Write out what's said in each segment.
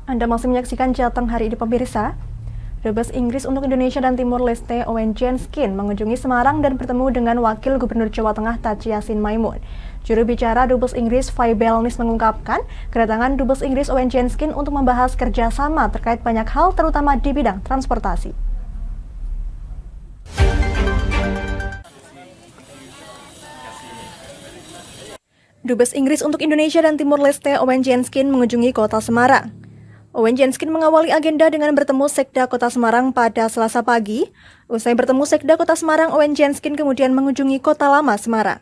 Anda masih menyaksikan Jateng hari ini pemirsa. Dubes Inggris untuk Indonesia dan Timur Leste Owen Jenskin mengunjungi Semarang dan bertemu dengan Wakil Gubernur Jawa Tengah Taci Yassin Maimun. Juru bicara Dubes Inggris Fay Belnis mengungkapkan kedatangan Dubes Inggris Owen Jenskin untuk membahas kerjasama terkait banyak hal terutama di bidang transportasi. Dubes Inggris untuk Indonesia dan Timur Leste Owen Jenskin mengunjungi kota Semarang. Owen Jenskin mengawali agenda dengan bertemu Sekda Kota Semarang pada Selasa pagi. Usai bertemu Sekda Kota Semarang, Owen Jenskin kemudian mengunjungi Kota Lama Semarang.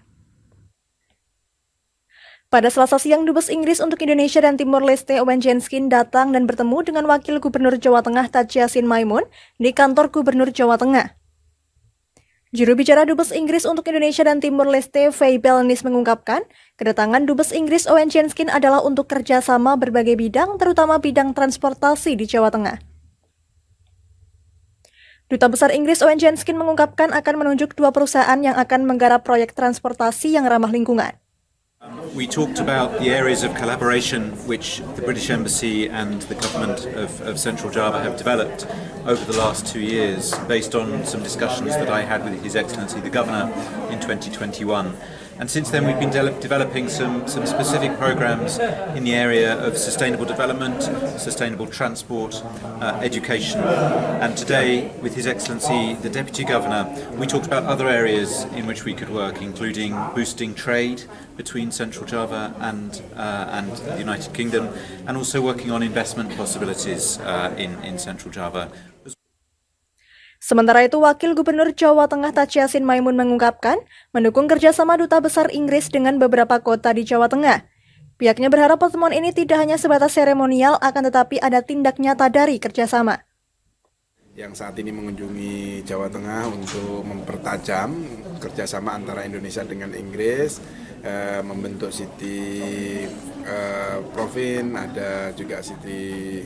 Pada Selasa siang, Dubes Inggris untuk Indonesia dan Timur Leste Owen Jenskin datang dan bertemu dengan Wakil Gubernur Jawa Tengah Taci Yassin Maimun di kantor Gubernur Jawa Tengah. Juru bicara Dubes Inggris untuk Indonesia dan Timur Leste Fay Belnis mengungkapkan, kedatangan Dubes Inggris Owen Jenskin adalah untuk kerjasama berbagai bidang, terutama bidang transportasi di Jawa Tengah. Duta Besar Inggris Owen Jenskin mengungkapkan akan menunjuk 2 perusahaan yang akan menggarap proyek transportasi yang ramah lingkungan. We talked about the areas of collaboration which the British Embassy and the government of Central Java have developed over the last 2 years based on some discussions that I had with His Excellency the Governor in 2021. And since then we've been developing some specific programs in the area of sustainable development, sustainable transport, education. And today, with His Excellency the Deputy Governor, we talked about other areas in which we could work, including boosting trade between Central Java and the United Kingdom, and also working on investment possibilities in Central Java. Sementara itu, Wakil Gubernur Jawa Tengah Taci Yassin Maimun mengungkapkan mendukung kerjasama Duta Besar Inggris dengan beberapa kota di Jawa Tengah. Pihaknya berharap pertemuan ini tidak hanya sebatas seremonial, akan tetapi ada tindak nyata dari kerjasama. Yang saat ini mengunjungi Jawa Tengah untuk mempertajam kerjasama antara Indonesia dengan Inggris, membentuk City Provin, ada juga City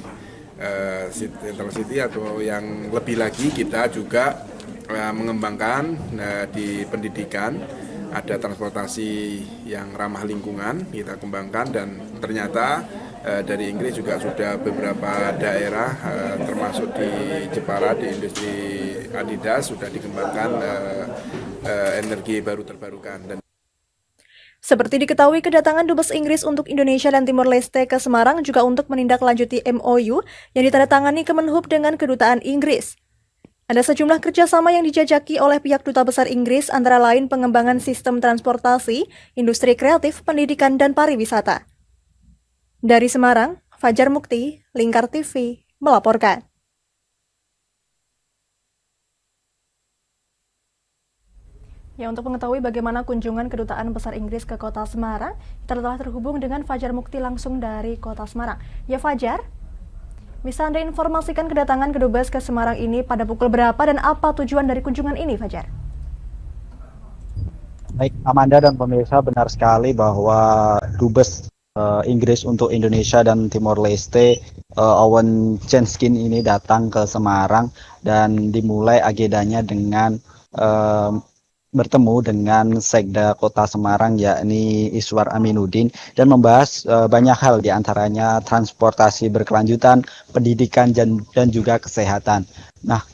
Central City, atau yang lebih lagi kita juga mengembangkan di pendidikan, ada transportasi yang ramah lingkungan kita kembangkan, dan ternyata dari Inggris juga sudah beberapa daerah termasuk di Jepara di industri Adidas sudah dikembangkan energi baru terbarukan. Seperti diketahui, kedatangan Dubes Inggris untuk Indonesia dan Timur Leste ke Semarang juga untuk menindaklanjuti MOU yang ditandatangani Kemenhub dengan Kedutaan Inggris. Ada sejumlah kerjasama yang dijajaki oleh pihak Duta Besar Inggris, antara lain pengembangan sistem transportasi, industri kreatif, pendidikan, dan pariwisata. Dari Semarang, Fajar Mukti, Lingkar TV, melaporkan. Ya, untuk mengetahui bagaimana kunjungan Kedutaan Besar Inggris ke Kota Semarang, kita telah terhubung dengan Fajar Mukti langsung dari Kota Semarang. Ya Fajar, bisa Anda informasikan kedatangan Kedubes ke Semarang ini pada pukul berapa dan apa tujuan dari kunjungan ini, Fajar? Baik, Amanda dan pemirsa, benar sekali bahwa Dubes Inggris untuk Indonesia dan Timor Leste Owen Jenskin ini datang ke Semarang, dan dimulai agendanya dengan bertemu dengan Sekda Kota Semarang yakni Iswar Aminuddin, dan membahas banyak hal, diantaranya transportasi berkelanjutan, pendidikan, dan juga kesehatan. Nah,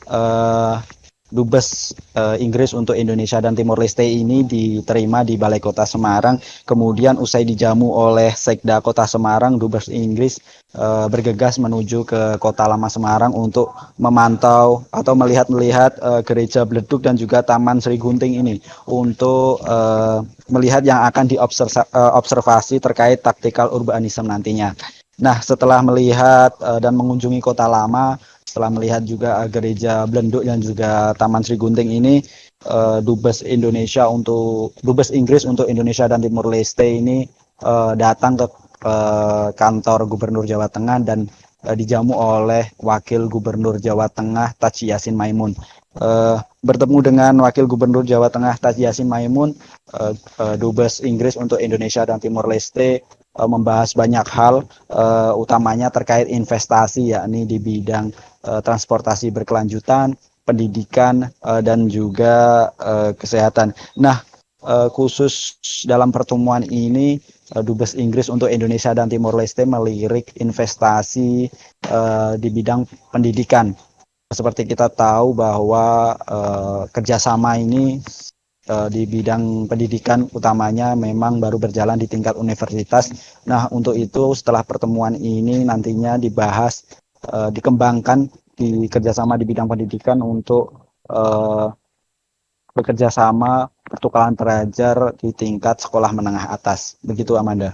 Dubes Inggris untuk Indonesia dan Timor Leste ini diterima di Balai Kota Semarang. Kemudian usai dijamu oleh Sekda Kota Semarang, Dubes Inggris bergegas menuju ke Kota Lama Semarang untuk memantau atau melihat Gereja Bledug dan juga Taman Sri Gunting ini, untuk melihat yang akan diobservasi terkait taktikal urbanisme nantinya. Nah, setelah melihat dan mengunjungi Kota Lama, setelah melihat juga Gereja Bledug dan juga Taman Sri Gunting ini, Dubes Inggris untuk Indonesia dan Timor Leste ini datang ke kantor Gubernur Jawa Tengah dan dijamu oleh Wakil Gubernur Jawa Tengah Taci Yassin Maimun. Bertemu dengan Wakil Gubernur Jawa Tengah Taci Yassin Maimun, Dubes Inggris untuk Indonesia dan Timor Leste membahas banyak hal, utamanya terkait investasi, yakni di bidang transportasi berkelanjutan, pendidikan, dan juga kesehatan. Nah, khusus dalam pertemuan ini Dubes Inggris untuk Indonesia dan Timor Leste melirik investasi di bidang pendidikan. Seperti kita tahu bahwa kerjasama ini di bidang pendidikan utamanya memang baru berjalan di tingkat universitas. Nah, untuk itu setelah pertemuan ini nantinya dibahas, dikembangkan di kerjasama di bidang pendidikan untuk bekerja sama pertukaran pelajar di tingkat sekolah menengah atas. Begitu, Amanda.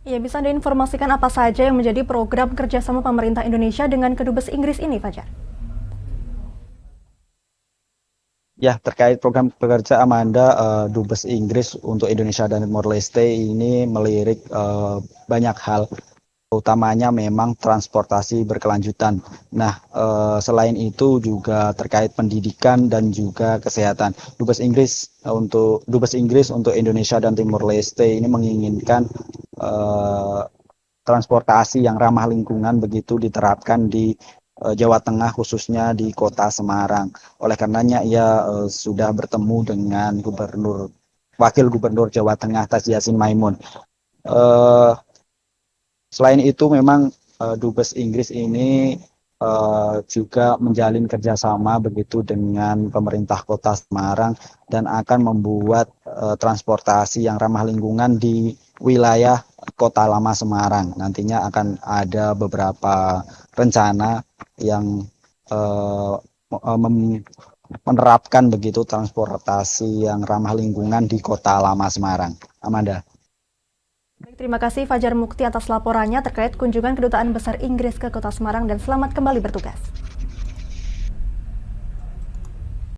Ya, bisa Anda informasikan apa saja yang menjadi program kerjasama pemerintah Indonesia dengan Kedubes Inggris ini, Fajar? Ya, terkait program pekerja Amanda, Dubes Inggris untuk Indonesia dan Timor Leste ini melirik banyak hal, utamanya memang transportasi berkelanjutan. Nah, selain itu juga terkait pendidikan dan juga kesehatan. Dubes Inggris untuk Indonesia dan Timor Leste ini menginginkan transportasi yang ramah lingkungan begitu diterapkan di Jawa Tengah, khususnya di kota Semarang. Oleh karenanya ia sudah bertemu dengan Wakil Gubernur Jawa Tengah Tas Yassin Maimun. Selain itu memang Dubes Inggris ini juga menjalin kerjasama begitu dengan pemerintah kota Semarang dan akan membuat transportasi yang ramah lingkungan di wilayah kota lama Semarang. Nantinya akan ada beberapa rencana yang menerapkan begitu transportasi yang ramah lingkungan di kota lama Semarang. Amanda. Baik, terima kasih Fajar Mukti atas laporannya terkait kunjungan Kedutaan Besar Inggris ke Kota Semarang dan selamat kembali bertugas.